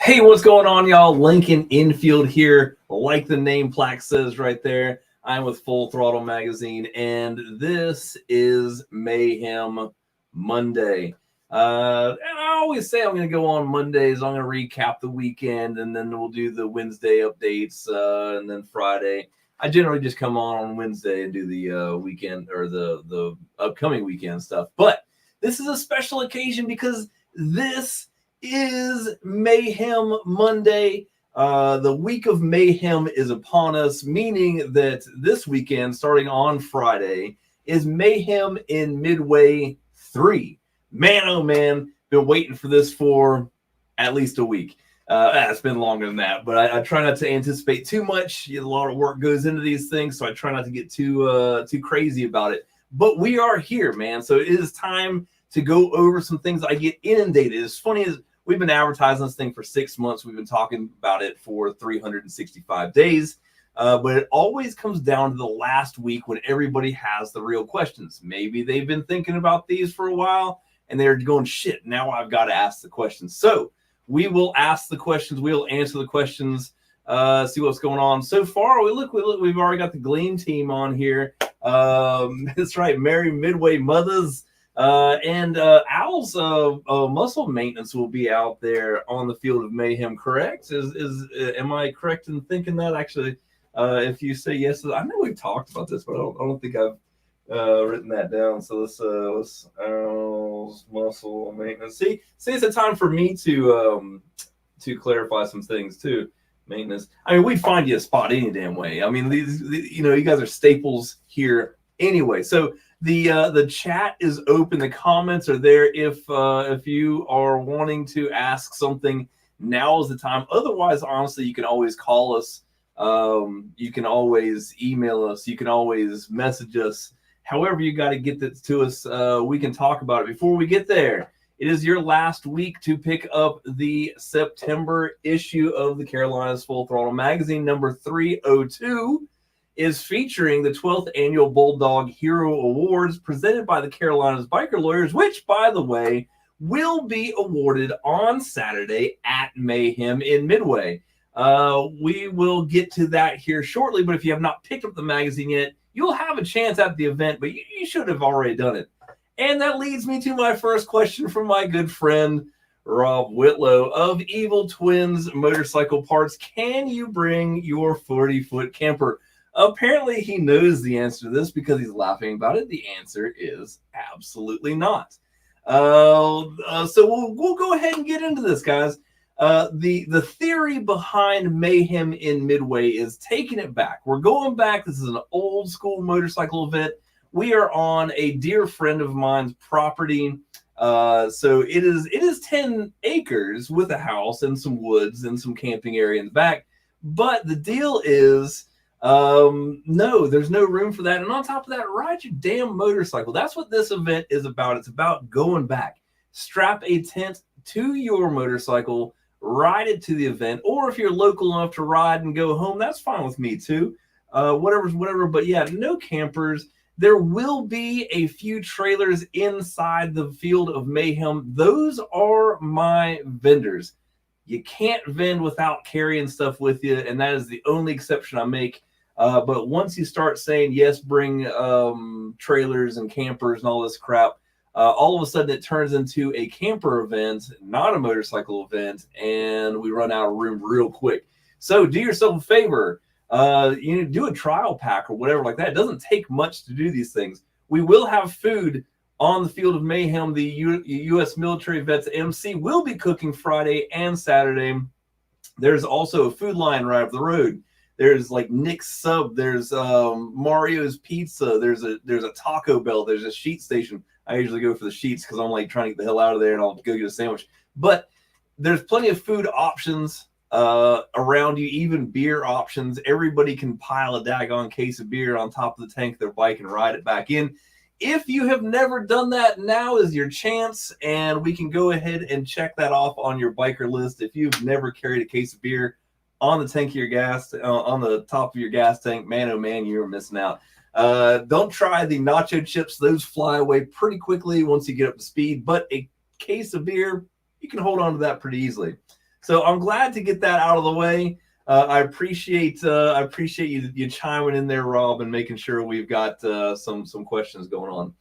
Hey, what's going on, y'all? Lincoln Infield here, like the name plaque says right there. I'm with Full Throttle Magazine, and this is Mayhem Monday. And I always say I'm going to go on Mondays. I'm going to recap the weekend, and then we'll do the Wednesday updates, and then Friday. I generally just come on Wednesday and do the weekend or the upcoming weekend stuff. But this is a special occasion because this is Mayhem Monday. The week of Mayhem is upon us, meaning that this weekend, starting on Friday, is Mayhem in Midway 3. Man, oh man, been waiting for this for at least a week. It's been longer than that, but I try not to anticipate too much. A lot of work goes into these things, so I try not to get too crazy about it. But we are here, man, so it is time to go over some things. I get inundated. As funny as we've been advertising this thing for 6 months. We've been talking about it for 365 days. But it always comes down to the last week when everybody has the real questions. Maybe they've been thinking about these for a while and they're going, shit, now I've got to ask the questions. So we will ask the questions. We'll answer the questions, see what's going on. So far, we've already got the Gleam team on here. That's right, Mayhem Midway Mothers. And Al's muscle maintenance will be out there on the field of Mayhem, correct? Am I correct in thinking that? Actually, if you say yes, I know we've talked about this, but I don't think I've written that down. So let's Al's muscle maintenance. See, it's a time for me to clarify some things too. Maintenance. I mean, we'd find you a spot any damn way. I mean, these you guys are staples here anyway. So the chat is open. The comments are there. If you are wanting to ask something, now is the time. Otherwise, honestly, you can always call us. You can always email us. You can always message us. However you got to get that to us, we can talk about it. Before we get there, it is your last week to pick up the September issue of the Carolinas Full Throttle Magazine, number 302. Is featuring the 12th Annual Bulldog Hero Awards presented by the Carolinas Biker Lawyers, which, by the way, will be awarded on Saturday at Mayhem in Midway. We will get to that here shortly, but if you have not picked up the magazine yet, you'll have a chance at the event, but you should have already done it. And that leads me to my first question from my good friend, Rob Whitlow of Evil Twins Motorcycle Parts. Can you bring your 40-foot camper? Apparently, he knows the answer to this because he's laughing about it. The answer is absolutely not. So we'll go ahead and get into this, guys. The theory behind Mayhem in Midway is taking it back. We're going back. This is an old school motorcycle event. We are on a dear friend of mine's property. So it is 10 acres with a house and some woods and some camping area in the back. But the deal is, no, there's no room for that. And on top of that, ride your damn motorcycle. That's what this event is about. It's about going back. Strap a tent to your motorcycle, ride it to the event, or if you're local enough to ride and go home, that's fine with me too. Whatever. But yeah, no campers. There will be a few trailers inside the field of Mayhem. Those are my vendors. You can't vend without carrying stuff with you, and that is the only exception I make. But once you start saying, yes, bring trailers and campers and all this crap, all of a sudden it turns into a camper event, not a motorcycle event, and we run out of room real quick. So do yourself a favor. Do a trial pack or whatever like that. It doesn't take much to do these things. We will have food on the field of Mayhem. The U.S. Military Vets MC will be cooking Friday and Saturday. There's also a food line right up the road. There's like Nick's Sub. There's Mario's Pizza. There's a Taco Bell. There's a sheet station. I usually go for the sheets because I'm like trying to get the hell out of there and I'll go get a sandwich. But there's plenty of food options around you, even beer options. Everybody can pile a daggone case of beer on top of the tank of their bike and ride it back in. If you have never done that, now is your chance, and we can go ahead and check that off on your biker list. If you've never carried a case of beer on the tank of your gas, on the top of your gas tank, man, oh man, you're missing out. Don't try the nacho chips. Those fly away pretty quickly once you get up to speed, but a case of beer, you can hold on to that pretty easily. So I'm glad to get that out of the way. I appreciate you chiming in there, Rob, and making sure we've got some questions going on.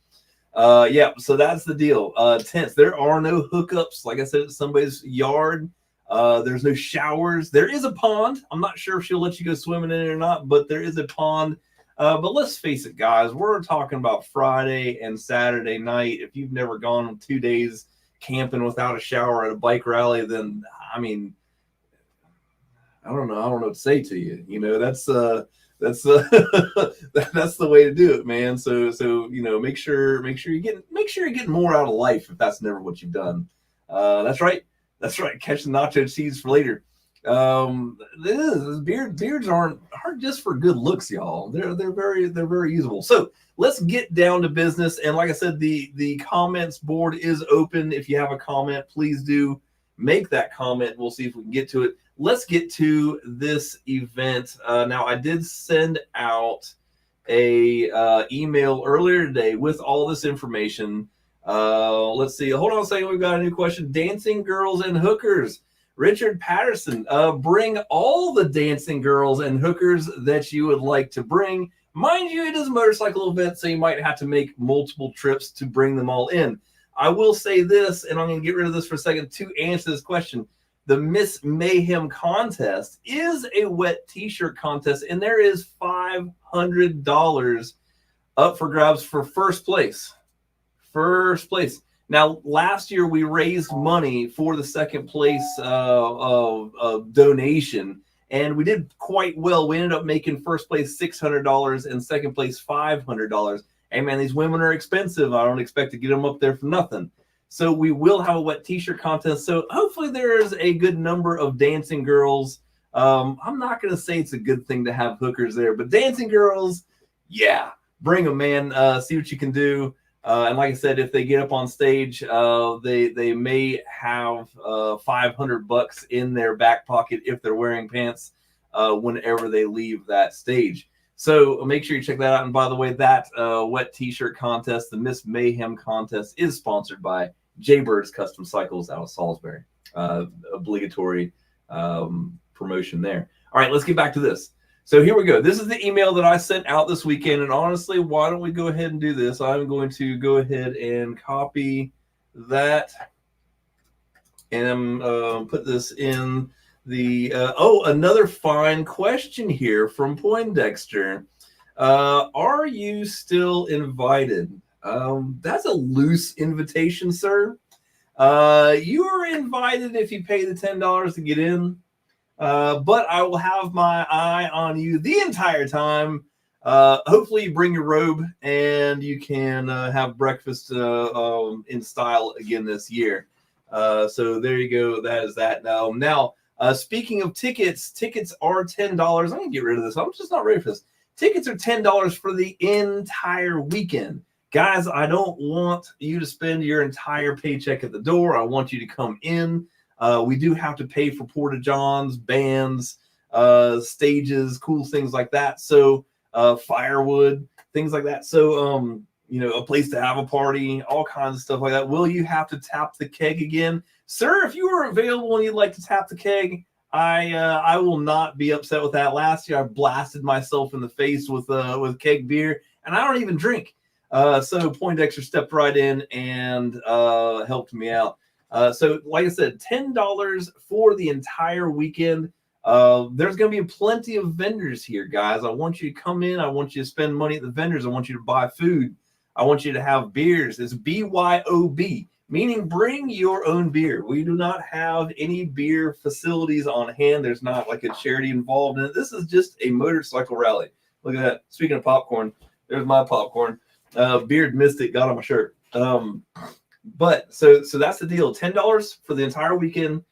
Yeah, so that's the deal. Tents. There are no hookups. Like I said, it's somebody's yard. There's no showers. There is a pond. I'm not sure if she'll let you go swimming in it or not, but there is a pond. But let's face it, guys, we're talking about Friday and Saturday night. If you've never gone 2 days camping without a shower at a bike rally, then I mean, I don't know what to say to you. You know, that's that's the way to do it, man. So you know, make sure you're getting more out of life if that's never what you've done. That's right. Catch the nacho cheese for later. Beards aren't just for good looks, y'all. They're very usable. So let's get down to business. And like I said, the comments board is open. If you have a comment, please do make that comment. We'll see if we can get to it. Let's get to this event. Now, I did send out a email earlier today with all this information. Let's see. Hold on a second. We've got a new question. Dancing girls and hookers. Richard Patterson, bring all the dancing girls and hookers that you would like to bring. Mind you, it is a motorcycle event, so you might have to make multiple trips to bring them all in. I will say this, and I'm going to get rid of this for a second to answer this question. The Miss Mayhem contest is a wet t-shirt contest, and there is $500 up for grabs for first place. First place. Now, last year we raised money for the second place donation, and we did quite well. We ended up making first place $600 and second place $500. Hey, man, these women are expensive. I don't expect to get them up there for nothing. So we will have a wet t-shirt contest. So hopefully there is a good number of dancing girls. I'm not going to say it's a good thing to have hookers there, but dancing girls, yeah, bring them, man. See what you can do. And like I said, if they get up on stage, they may have $500 in their back pocket if they're wearing pants whenever they leave that stage. So make sure you check that out. And by the way, that wet t-shirt contest, the Miss Mayhem contest, is sponsored by Jaybird's Custom Cycles out of Salisbury. Obligatory promotion there. All right, let's get back to this. So here we go. This is the email that I sent out this weekend. And honestly, why don't we go ahead and do this? I'm going to go ahead and copy that and put this in the another fine question here from Poindexter. Are you still invited? That's a loose invitation, sir. You are invited if you pay the $10 to get in. But I will have my eye on you the entire time. Hopefully you bring your robe and you can have breakfast in style again this year. So there you go. That is that. Now, speaking of tickets are $10. I'm going to get rid of this. I'm just not ready for this. Tickets are $10 for the entire weekend. Guys, I don't want you to spend your entire paycheck at the door. I want you to come in. We do have to pay for porta-johns, bands, stages, cool things like that. So firewood, things like that. So, you know, a place to have a party, all kinds of stuff like that. Will you have to tap the keg again? Sir, if you are available and you'd like to tap the keg, I will not be upset with that. Last year, I blasted myself in the face with keg beer, and I don't even drink. So Poindexter stepped right in and helped me out. So like I said, $10 for the entire weekend. There's going to be plenty of vendors here, guys. I want you to come in. I want you to spend money at the vendors. I want you to buy food. I want you to have beers. It's BYOB, meaning bring your own beer. We do not have any beer facilities on hand. There's not like a charity involved in it. This is just a motorcycle rally. Look at that. Speaking of popcorn, there's my popcorn. Beard Mystic got on my shirt. But so that's the deal. $10 for the entire weekend.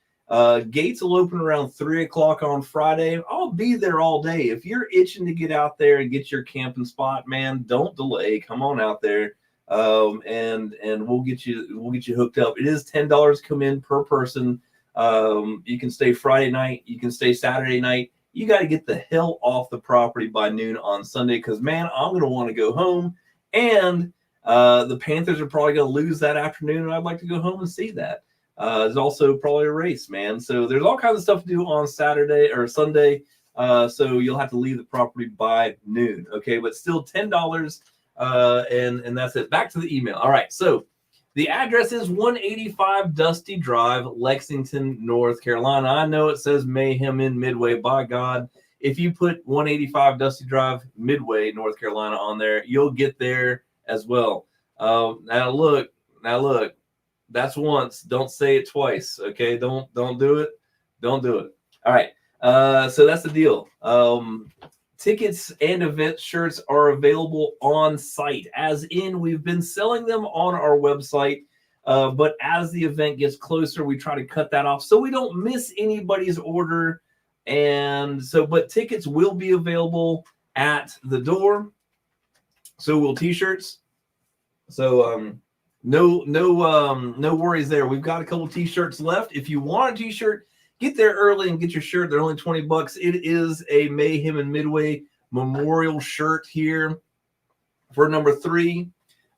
Gates will open around 3 o'clock on Friday. I'll be there all day. If you're itching to get out there and get your camping spot, man, don't delay. Come on out there. And we'll get you hooked up. It is $10 come in per person. You can stay Friday night. You can stay Saturday night. You got to get the hell off the property by noon on Sunday because, man, I'm going to want to go home. And the Panthers are probably going to lose that afternoon, and I'd like to go home and see that. There's also probably a race, man. So there's all kinds of stuff to do on Saturday or Sunday. So you'll have to leave the property by noon. Okay, but still $10. And that's it. Back to the email. All right. So the address is 185 Dusty Drive, Lexington, North Carolina. I know it says Mayhem in Midway. By God, if you put 185 Dusty Drive, Midway, North Carolina on there, you'll get there as well. Now look, that's once. Don't say it twice. Okay, don't do it. Don't do it. All right. So that's the deal. Tickets and event shirts are available on site, as in we've been selling them on our website. But as the event gets closer, we try to cut that off so we don't miss anybody's order. And so, but tickets will be available at the door. So will t-shirts. So no worries there. We've got a couple t-shirts left. If you want a t-shirt, get there early and get your shirt. They're only $20. It is a Mayhem in Midway memorial shirt here for number 3.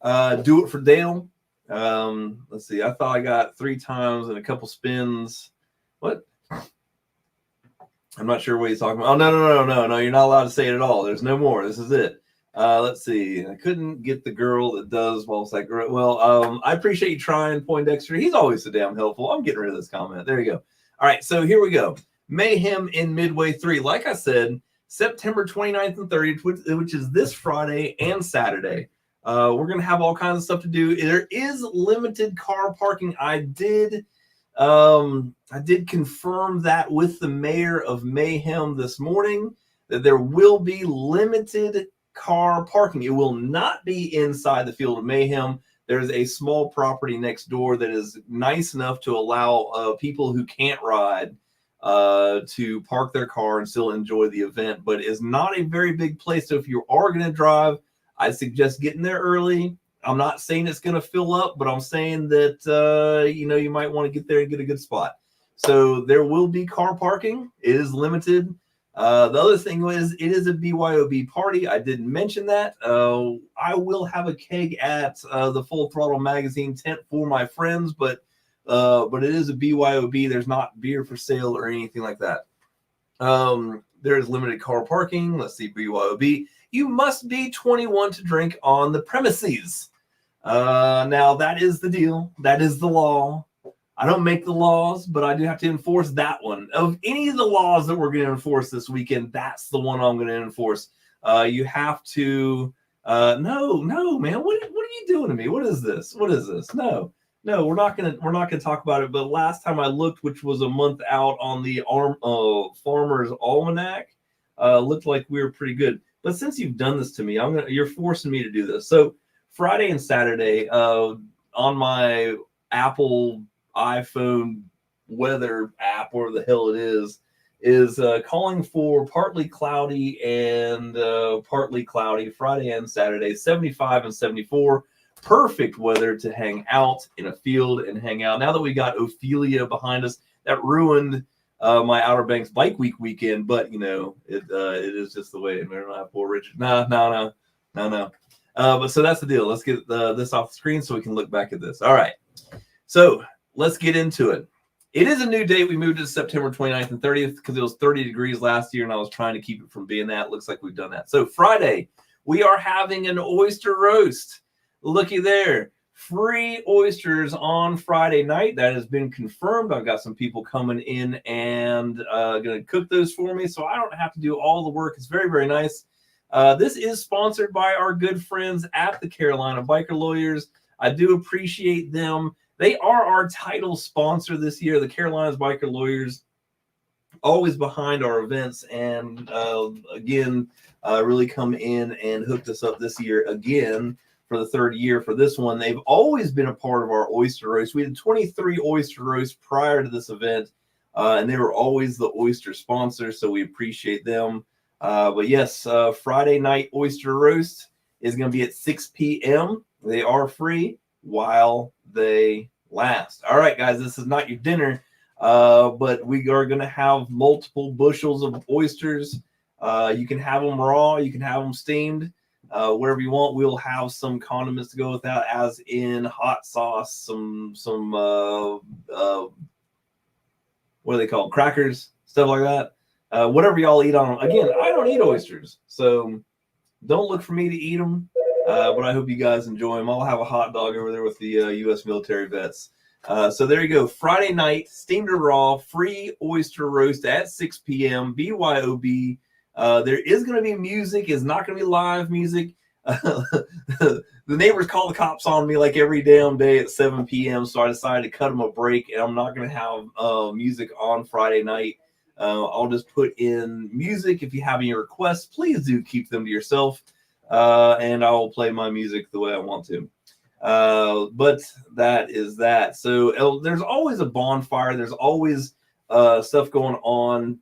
Do it for Dale. Let's see. I thought I got 3 times and a couple spins. What? I'm not sure what he's talking about. Oh, no. You're not allowed to say it at all. There's no more. This is it. Let's see. I couldn't get the girl that does. Well, I appreciate you trying, Poindexter. He's always so damn helpful. I'm getting rid of this comment. There you go. All right, so here we go. Mayhem in Midway 3. Like I said, September 29th and 30th, which is this Friday and Saturday. We're going to have all kinds of stuff to do. There is limited car parking. I did confirm that with the mayor of Mayhem this morning, that there will be limited car parking. It will not be inside the field of Mayhem. There's a small property next door that is nice enough to allow people who can't ride to park their car and still enjoy the event, but is not a very big place. So if you are going to drive, I suggest getting there early. I'm not saying it's going to fill up, but I'm saying that, you might want to get there and get a good spot. So there will be car parking. It is limited. The other thing is, it is a BYOB party. I didn't mention that. I will have a keg at the Full Throttle Magazine tent for my friends, but it is a BYOB. There's not beer for sale or anything like that. There is limited car parking. Let's see, BYOB. You must be 21 to drink on the premises. Now, that is the deal. That is the law. I don't make the laws, but I do have to enforce that one. Of any of the laws that we're going to enforce this weekend, that's the one I'm going to enforce. You have to. No, man. What are you doing to me? What is this? No, we're not gonna talk about it. But last time I looked, which was a month out on the Farmer's Almanac, looked like we were pretty good. But since you've done this to me, you're forcing me to do this. So Friday and Saturday, on my Apple iPhone weather app, or the hell it is calling for partly cloudy and partly cloudy Friday and Saturday, 75 and 74. Perfect weather to hang out in a field and hang out. Now that we got Ophelia behind us, that ruined my Outer Banks Bike Week weekend, but it is just the way. I don't have poor Richard. No. But so that's the deal. Let's get this off the screen so we can look back at this. All right. So let's get into it. It is a new date. We moved to September 29th and 30th because it was 30 degrees last year, and I was trying to keep it from being that. Looks like we've done that. So Friday, we are having an oyster roast. Looky there. Free oysters on Friday night. That has been confirmed. I've got some people coming in and going to cook those for me, so I don't have to do all the work. It's very, very nice. This is sponsored by our good friends at the Carolina Biker Lawyers. I do appreciate them. They are our title sponsor this year. The Carolina's Biker Lawyers, always behind our events, and again, really come in and hooked us up this year again for the 3rd year for this one. They've always been a part of our oyster roast. We had 23 oyster roasts prior to this event, and they were always the oyster sponsor, so we appreciate them. But yes, Friday night oyster roast is going to be at 6 p.m. They are free while they last. All right, guys, this is not your dinner, but we are going to have multiple bushels of oysters. You can have them raw, you can have them steamed. whatever you want. We'll have some condiments to go with that, as in hot sauce, some what are they called? Crackers, stuff like that. Whatever y'all eat on them. Again, I don't eat oysters, so don't look for me to eat them. But I hope you guys enjoy them. I'll have a hot dog over there with the U.S. military vets. So there you go. Friday night, steamed or raw, free oyster roast at 6 p.m. BYOB. There is going to be music. It's not going to be live music. The neighbors call the cops on me like every damn day at 7 p.m. So I decided to cut them a break, and I'm not going to have music on Friday night. I'll just put in music. If you have any requests, please do keep them to yourself, and I will play my music the way I want to. But that is that. So there's always a bonfire. There's always stuff going on.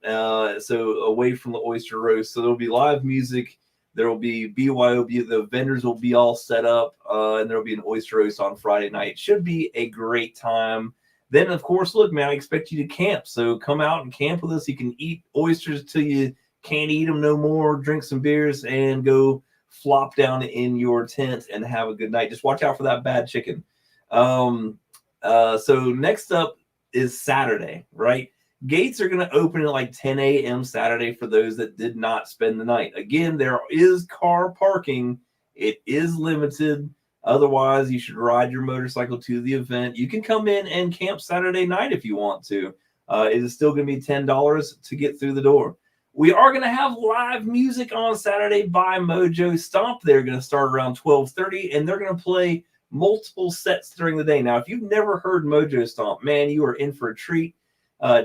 So away from the oyster roast. So there'll be live music. There will be BYOB. The vendors will be all set up, and there'll be an oyster roast on Friday night. Should be a great time. Then, of course, look, man, I expect you to camp. So come out and camp with us. You can eat oysters till you can't eat them no more, drink some beers, and go flop down in your tent and have a good night. Just watch out for that bad chicken. So next up is Saturday, right? Gates are going to open at like 10 a.m. Saturday for those that did not spend the night. Again, there is car parking. It is limited. Otherwise, you should ride your motorcycle to the event. You can come in and camp Saturday night if you want to. It is still going to be $10 to get through the door. We are going to have live music on Saturday by Mojo Stomp. They're going to start around 12:30, and they're going to play multiple sets during the day. Now, if you've never heard Mojo Stomp, man, you are in for a treat.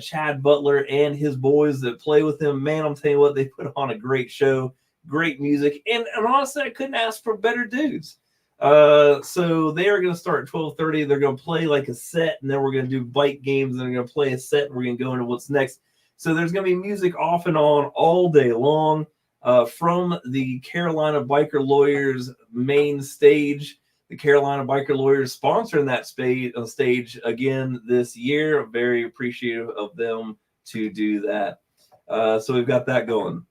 Chad Butler and his boys that play with him, man, I'm telling you what, they put on a great show, great music, and honestly, I couldn't ask for better dudes. So they are going to start at 12:30. They're going to play like a set, and then we're going to do bike games, and they're going to play a set, and we're going to go into what's next. So there's going to be music off and on all day long from the Carolina Biker Lawyers main stage. The Carolina Biker Lawyers sponsoring that stage again this year. I'm very appreciative of them to do that. So we've got that going.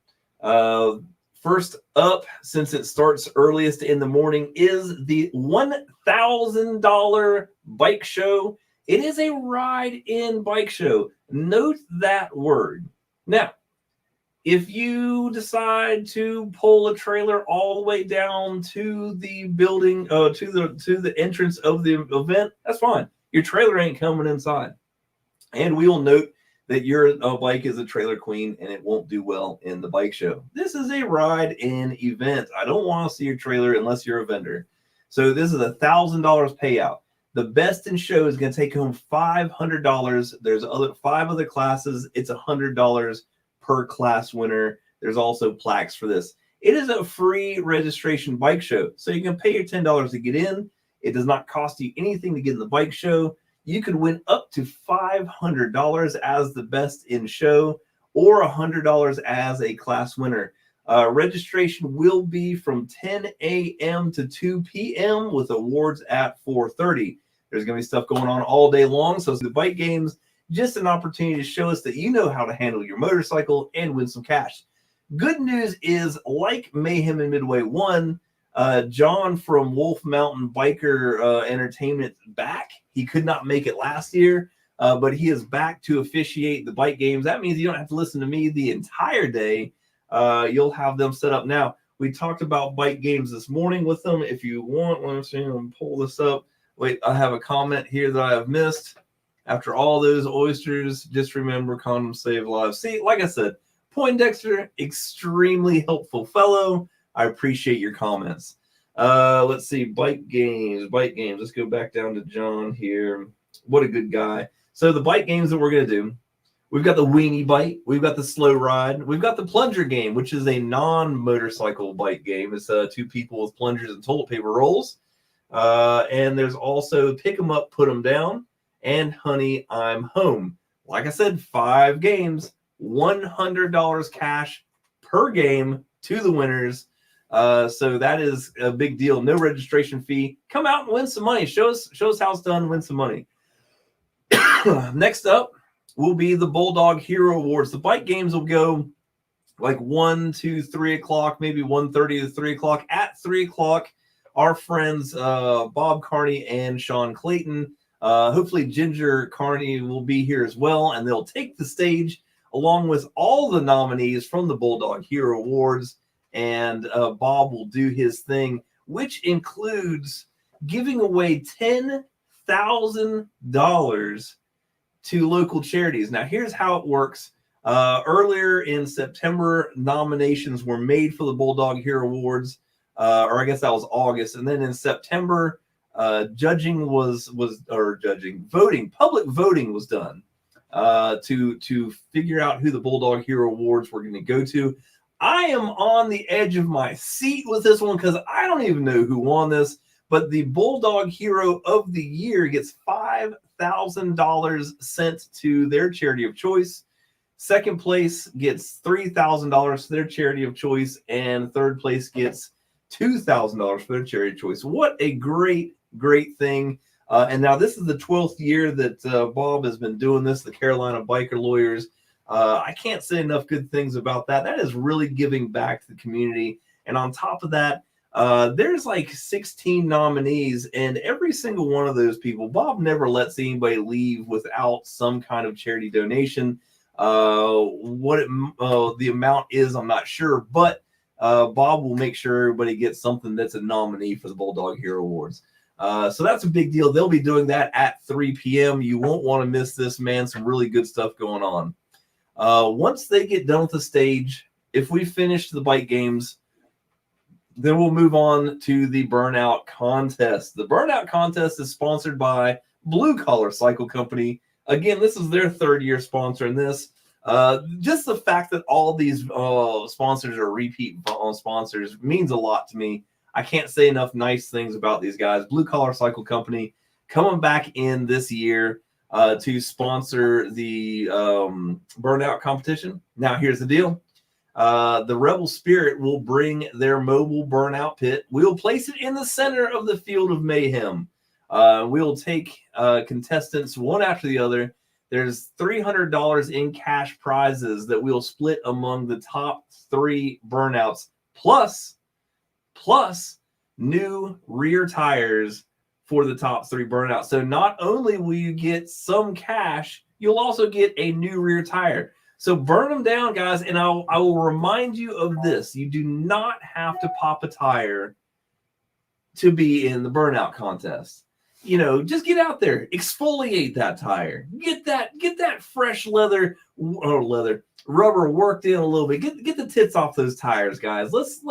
First up, since it starts earliest in the morning, is the $1,000 bike show. It is a ride-in bike show. Note that word. Now, if you decide to pull a trailer all the way down to the building, to the entrance of the event, that's fine. Your trailer ain't coming inside. And we will note that your bike is a trailer queen and it won't do well in the bike show. This is a ride-in event. I don't want to see your trailer unless you're a vendor. So this is $1,000 payout. The best in show is going to take home $500. There's 5 other classes. It's $100 per class winner. There's also plaques for this. It is a free registration bike show. So you can pay your $10 to get in. It does not cost you anything to get in the bike show. You could win up to $500 as the best in show or $100 as a class winner. Registration will be from 10 a.m. to 2 p.m. with awards at 4:30. There's going to be stuff going on all day long. So the bike games, just an opportunity to show us that you know how to handle your motorcycle and win some cash. Good news is, like Mayhem in Midway 1, John from Wolf Mountain Biker Entertainment back. He could not make it last year, but he is back to officiate the bike games. That means you don't have to listen to me the entire day. You'll have them set up. Now, we talked about bike games this morning with them. If you want, let me see, I'm going to pull this up. Wait, I have a comment here that I have missed. After all those oysters, just remember, condoms save lives. See, like I said, Poindexter, extremely helpful fellow. I appreciate your comments. Let's see, bike games. Let's go back down to John here. What a good guy. So the bike games that we're going to do, we've got the weenie bike, we've got the slow ride, we've got the plunger game, which is a non-motorcycle bike game. It's 2 people with plungers and toilet paper rolls. And there's also pick 'em up, put 'em down, and Honey, I'm Home. Like I said, 5 games, $100 cash per game to the winners. So that is a big deal. No registration fee. Come out and win some money. Show us how it's done. Win some money. Next up will be the Bulldog Hero Awards. The bike games will go like 1 to 3 o'clock, maybe 1:30 to 3 o'clock. At 3 o'clock, our friends Bob Carney and Sean Clayton, hopefully Ginger Carney will be here as well, and they'll take the stage along with all the nominees from the Bulldog Hero Awards, and Bob will do his thing, which includes giving away $10,000 to local charities. Now, here's how it works. Earlier in September, nominations were made for the Bulldog Hero Awards, or I guess that was August, and then in September, voting, public voting was done to figure out who the Bulldog Hero Awards were going to go to. I am on the edge of my seat with this one because I don't even know who won this, but the Bulldog Hero of the Year gets $5,000 sent to their charity of choice. Second place gets $3,000 to their charity of choice, and third place gets $2,000 for their charity of choice. What a great, great thing. And now this is the 12th year that Bob has been doing this, the Carolina Biker Lawyers. I can't say enough good things about that. That is really giving back to the community. And on top of that, there's like 16 nominees, and every single one of those people, Bob never lets anybody leave without some kind of charity donation. The amount is, I'm not sure, but Bob will make sure everybody gets something that's a nominee for the Bulldog Hero Awards. So that's a big deal. They'll be doing that at 3 p.m. You won't want to miss this, man. Some really good stuff going on. Once they get done with the stage, if we finish the bike games, then we'll move on to the Burnout Contest. The Burnout Contest is sponsored by Blue Collar Cycle Company. Again, this is their third-year sponsor in this. Just the fact that all these sponsors are repeat sponsors means a lot to me. I can't say enough nice things about these guys. Blue Collar Cycle Company coming back in this year to sponsor the Burnout competition. Now, here's the deal. The Rebel Spirit will bring their mobile burnout pit. We'll place it in the center of the field of mayhem. We'll take contestants one after the other. There's $300 in cash prizes that we'll split among the top 3 burnouts, plus new rear tires for the top 3 burnouts. So not only will you get some cash, you'll also get a new rear tire. So burn them down, guys, and I will remind you of this. You do not have to pop a tire to be in the burnout contest. You know, just get out there, exfoliate that tire, get that fresh rubber worked in a little bit. Get the tits off those tires, guys. Let's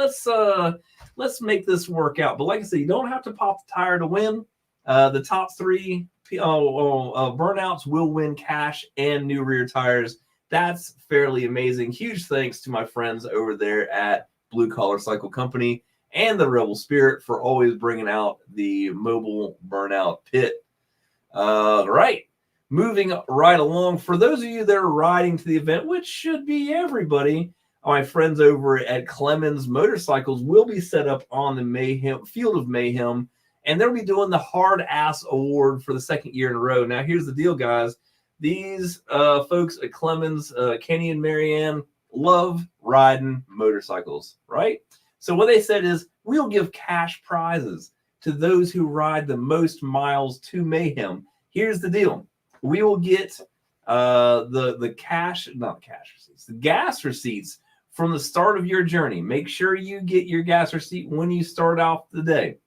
make this work out. But like I said, you don't have to pop the tire to win. The top 3 burnouts will win cash and new rear tires. That's fairly amazing. Huge thanks to my friends over there at Blue Collar Cycle Company and the Rebel Spirit for always bringing out the mobile burnout pit. Right. Moving right along. For those of you that are riding to the event, which should be everybody, my friends over at Clemens Motorcycles will be set up on the Field of Mayhem, and they'll be doing the Hard Ass Award for the 2nd year in a row. Now, here's the deal, guys. These folks at Clemens, Kenny and Marianne, love riding motorcycles, right? So what they said is, we'll give cash prizes to those who ride the most miles to Mayhem. Here's the deal. We will get the gas receipts from the start of your journey. Make sure you get your gas receipt when you start off the day.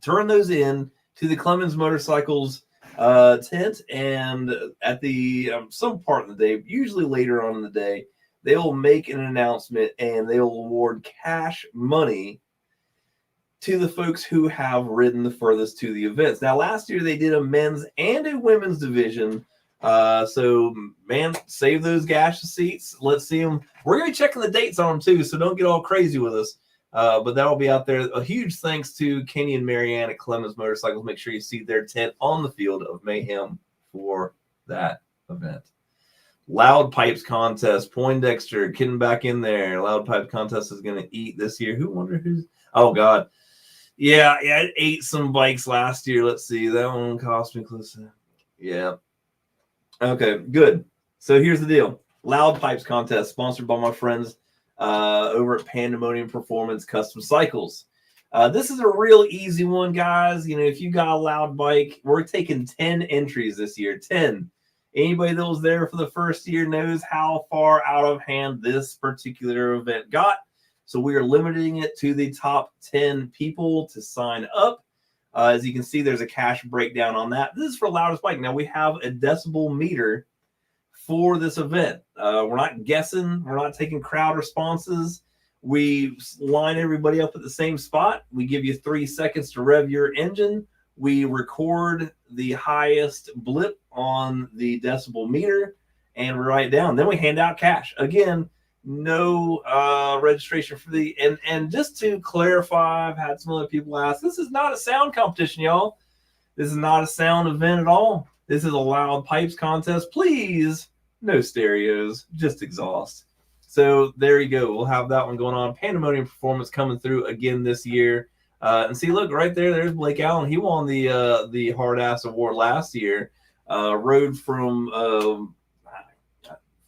Turn those in to the Clemens Motorcycles tent, and at the some part of the day, usually later on in the day, they will make an announcement and they will award cash money to the folks who have ridden the furthest to the events. Now, last year they did a men's and a women's division. So, man, save those gas receipts. Let's see them. We're going to be checking the dates on them, too, so don't get all crazy with us. But that'll be out there. A huge thanks to Kenny and Marianne at Clemens Motorcycles. Make sure you see their tent on the Field of Mayhem for that event. Loud Pipes Contest. Poindexter getting back in there. Loud Pipe Contest is going to eat this year. Who wonder who's... Oh, God. Yeah, I ate some bikes last year. Let's see. That one cost me close to... Yeah. Okay, good. So here's the deal. Loud Pipes Contest, sponsored by my friends over at Pandemonium Performance Custom Cycles. This is a real easy one, guys. You know, if you got a loud bike, we're taking 10 entries this year. 10. Anybody that was there for the first year knows how far out of hand this particular event got. So we are limiting it to the top 10 people to sign up. As you can see, there's a cash breakdown on that. This is for loudest bike. Now we have a decibel meter for this event. We're not guessing. We're not taking crowd responses. We line everybody up at the same spot. We give you 3 seconds to rev your engine. We record the highest blip on the decibel meter and we write it down. Then we hand out cash. Again, no registration for the and just to clarify, I've had some other people ask, this is not a sound competition, y'all. This is not a sound event at all. This is a loud pipes contest. Please, no stereos, just exhaust. So there you go. We'll have that one going on. Pandemonium Performance coming through again this year. And see, look right there. There's Blake Allen. He won the Hard Ass Award last year. Rode from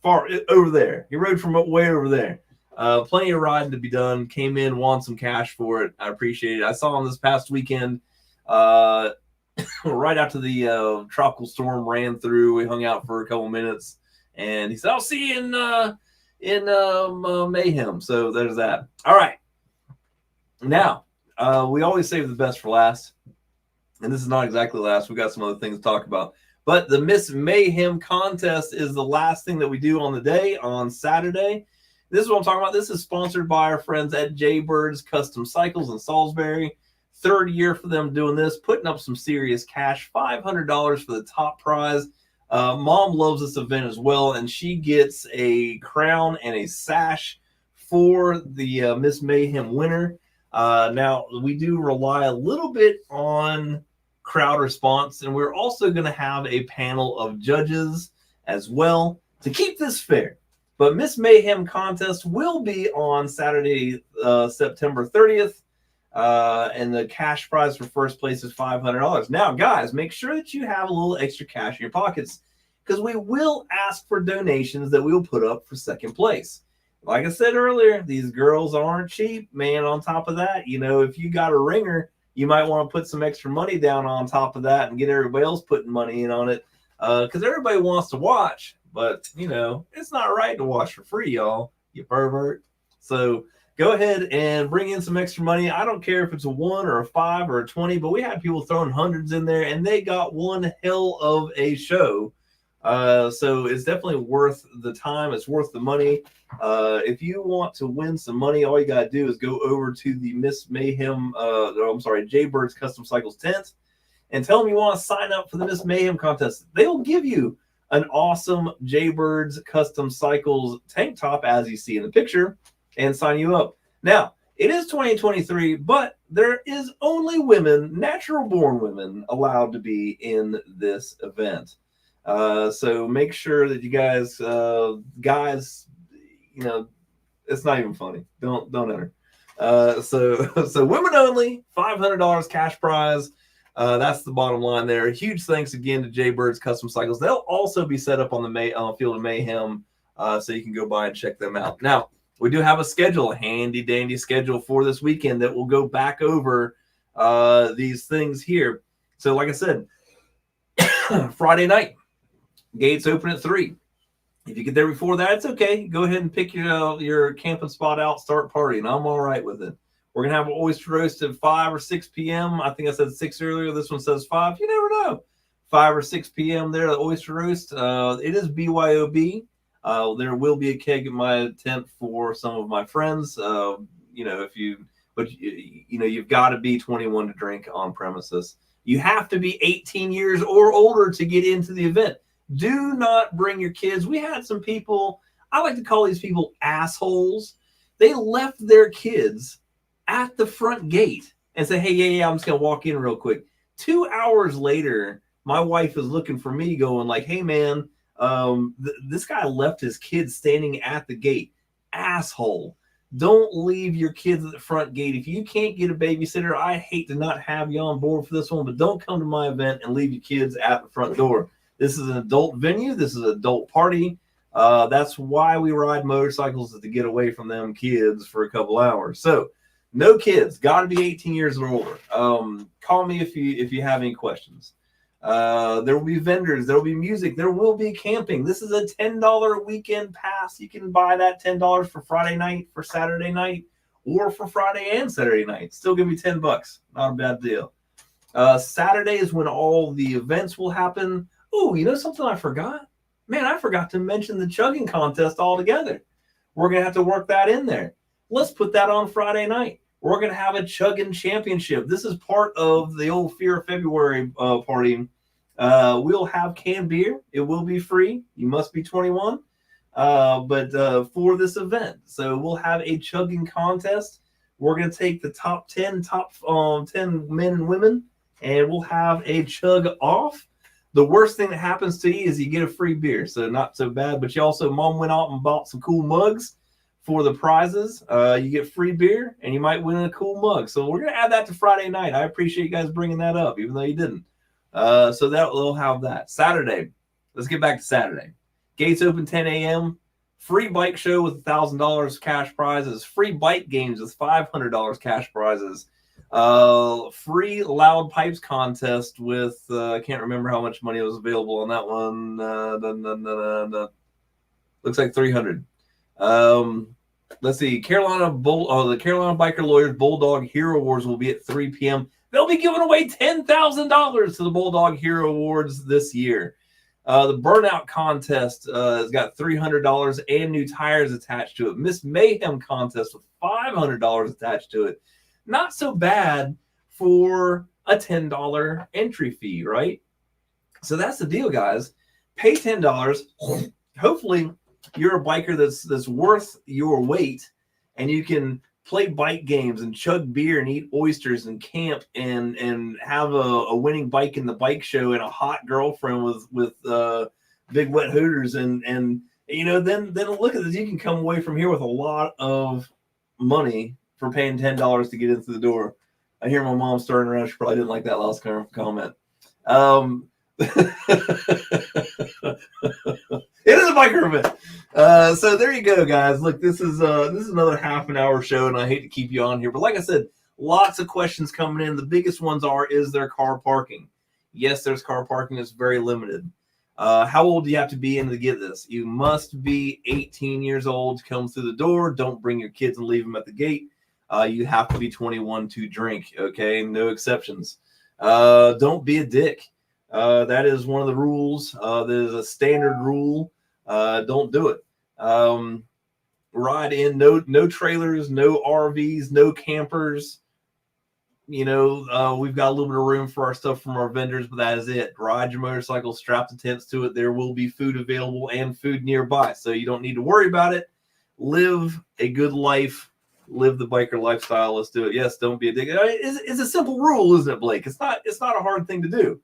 far over there. He rode from way over there. Plenty of riding to be done. Came in, won some cash for it. I appreciate it. I saw him this past weekend. Right after the tropical storm ran through, we hung out for a couple minutes, and he said, "I'll see you in Mayhem." So there's that. All right. Now, we always save the best for last, and this is not exactly last. We got some other things to talk about. But the Miss Mayhem contest is the last thing that we do on the day, on Saturday. This is what I'm talking about. This is sponsored by our friends at Jaybirds Custom Cycles in Salisbury. 3rd year for them doing this, putting up some serious cash, $500 for the top prize. Mom loves this event as well, and she gets a crown and a sash for the Miss Mayhem winner. Now, we do rely a little bit on crowd response, and we're also going to have a panel of judges as well to keep this fair. But Miss Mayhem contest will be on Saturday, September 30th, and the cash prize for first place is $500. Now, guys, make sure that you have a little extra cash in your pockets, because we will ask for donations that we will put up for second place. Like I said earlier, these girls aren't cheap, man. On top of that, you know, if you got a ringer, you might want to put some extra money down on top of that and get everybody else putting money in on it, because everybody wants to watch. But, you know, it's not right to watch for free, y'all, you pervert. So go ahead and bring in some extra money. I don't care if it's a 1 or a 5 or a 20, but we had people throwing hundreds in there, and they got one hell of a show. So it's definitely worth the time. It's worth the money. If you want to win some money, all you got to do is go over to the Miss Mayhem, Jaybirds Custom Cycles tent and tell them you want to sign up for the Miss Mayhem contest. They'll give you an awesome Jaybirds Custom Cycles tank top, as you see in the picture, and sign you up. Now, it is 2023, but there is only women, natural born women, allowed to be in this event. So make sure that you guys, you know, it's not even funny. Don't enter. So women only, $500 cash prize. That's the bottom line there. Huge thanks again to Jaybirds Custom Cycles. They'll also be set up on the Field of Mayhem, so you can go by and check them out. Now, we do have a schedule, a handy dandy schedule for this weekend that will go back over these things here. So like I said, Friday night, gates open at 3. If you get there before that, it's okay. Go ahead and pick your camping spot out, start partying. I'm all right with it. We're going to have an oyster roast at 5 or 6 p.m. I think I said 6 earlier. This one says 5. You never know. 5 or 6 p.m. there, the oyster roast. It is BYOB. There will be a keg at my tent for some of my friends. You know, you've got to be 21 to drink on premises. You have to be 18 years or older to get into the event. Do not bring your kids. We had some people, I like to call these people assholes. They left their kids at the front gate and said, hey, yeah, I'm just going to walk in real quick. 2 hours later, my wife is looking for me going like, hey, man, this guy left his kids standing at the gate. Asshole. Don't leave your kids at the front gate. If you can't get a babysitter, I hate to not have you on board for this one, but don't come to my event and leave your kids at the front door. This is an adult venue. This is an adult party. That's why we ride motorcycles, is to get away from them kids for a couple hours. So no kids, got to be 18 years or older. Call me if you have any questions. There will be vendors, there will be music, there will be camping. This is a $10 weekend pass. You can buy that $10 for Friday night, for Saturday night, or for Friday and Saturday night. Still give me $10. Not a bad deal. Saturday is when all the events will happen. Oh, you know something I forgot? Man, I forgot to mention the chugging contest altogether. We're going to have to work that in there. Let's put that on Friday night. We're going to have a chugging championship. This is part of the old Fear of February party. We'll have canned beer. It will be free. You must be 21. But for this event. So we'll have a chugging contest. We're going to take the top 10 men and women, and we'll have a chug off. The worst thing that happens to you is you get a free beer, so not so bad. But you also, Mom went out and bought some cool mugs for the prizes. You get free beer, and you might win a cool mug. So we're going to add that to Friday night. I appreciate you guys bringing that up, even though you didn't. So that we'll have that. Saturday, let's get back to Saturday. Gates open 10 a.m. Free bike show with $1,000 cash prizes. Free bike games with $500 cash prizes. Free loud pipes contest with I can't remember how much money was available on that one. Looks like $300. Let's see. The Carolina Biker Lawyers Bulldog Hero Awards will be at 3 p.m. They'll be giving away $10,000 to the Bulldog Hero Awards this year. The Burnout Contest has got $300 and new tires attached to it. Miss Mayhem Contest with $500 attached to it. Not so bad for a $10 entry fee, right? So that's the deal, guys. Pay $10. Hopefully, you're a biker that's worth your weight, and you can play bike games and chug beer and eat oysters and camp and have a winning bike in the bike show and a hot girlfriend with big wet hooters and you know then look at this. You can come away from here with a lot of money for paying $10 to get into the door. I hear my mom starting around. She probably didn't like that last comment. It is a biker event. So there you go, guys. Look, this is another half an hour show, and I hate to keep you on here, but like I said, lots of questions coming in. The biggest ones are: is there car parking? Yes, there's car parking. It's very limited. How old do you have to be in to get this? You must be 18 years old to come through the door. Don't bring your kids and leave them at the gate. You have to be 21 to drink. Okay, no exceptions. Don't be a dick. That is one of the rules. That is a standard rule. Don't do it. Ride in, no trailers, no RVs, no campers. You know, we've got a little bit of room for our stuff from our vendors, but that is it. Ride your motorcycle, strap the tents to it. There will be food available and food nearby, so you don't need to worry about it. Live a good life. Live the biker lifestyle. Let's do it. Yes, don't be a dick. It's a simple rule, isn't it, Blake? It's not a hard thing to do.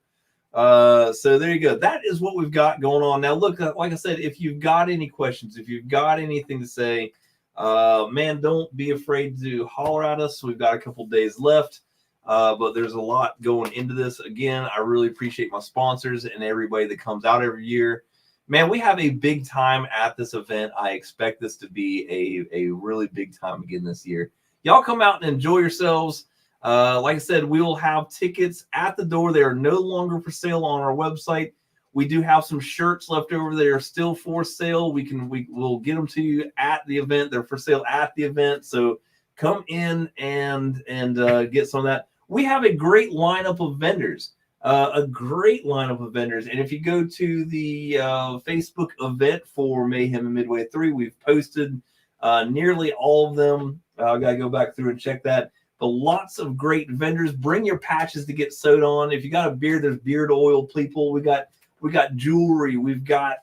So there you go. That is what we've got going on. Now, look, like I said, if you've got any questions, if you've got anything to say, man, don't be afraid to holler at us. We've got a couple days left, but there's a lot going into this. Again, I really appreciate my sponsors and everybody that comes out every year. Man, we have a big time at this event. I expect this to be a really big time again this year. Y'all come out and enjoy yourselves. Like I said, we will have tickets at the door. They are no longer for sale on our website. We do have some shirts left over. They are still for sale. We'll get them to you at the event. They're for sale at the event. So come in and get some of that. We have a great lineup of vendors. And if you go to the Facebook event for Mayhem in Midway 3, we've posted nearly all of them. I got to go back through and check that. But lots of great vendors. Bring your patches to get sewed on. If you got a beard, there's beard oil people. We got jewelry. We've got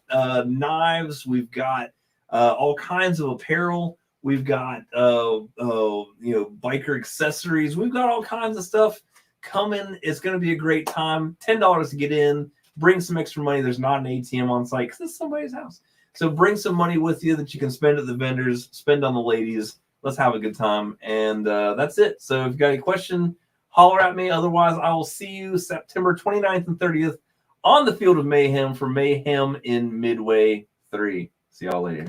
knives. We've got all kinds of apparel. We've got biker accessories. We've got all kinds of stuff coming. It's going to be a great time. $10 to get in. Bring some extra money. There's not an ATM on site because it's somebody's house. So bring some money with you that you can spend at the vendors. Spend on the ladies. Let's have a good time. And that's it. So if you got any question, holler at me. Otherwise, I will see you September 29th and 30th on the Field of Mayhem for Mayhem in Midway 3. See y'all later.